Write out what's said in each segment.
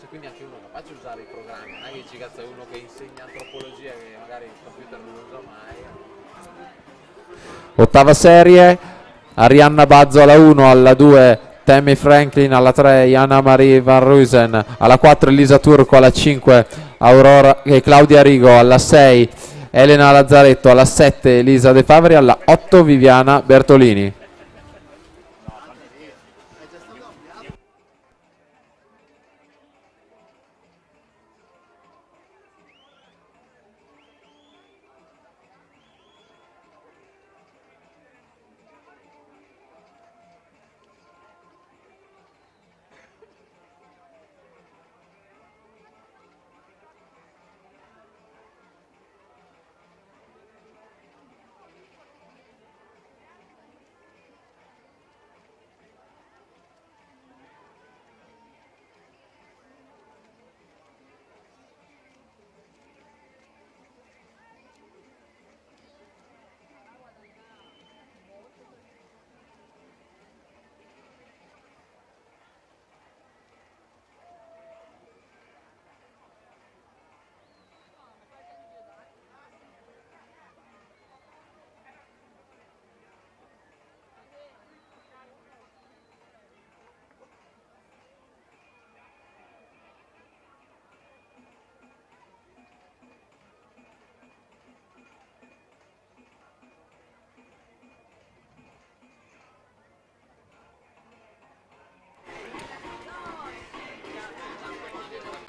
quindi anche uno capace di usare i programmi, non è che dici cazzo è uno che insegna antropologia che magari il computer non lo usa mai. Ottava serie, Arianna Bazzo alla 1, alla 2 Tammy Franklin, alla 3 Jana Marie Van Ruisen, alla 4 Elisa Turco, alla 5 Claudia Rigo, alla 6 Elena Lazzaretto, alla 7 Elisa De Favri, alla 8 Viviana Bertolini.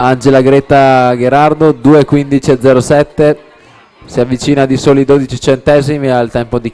Angela Greta Gherardo 2:15.07, si avvicina di soli 12 centesimi al tempo di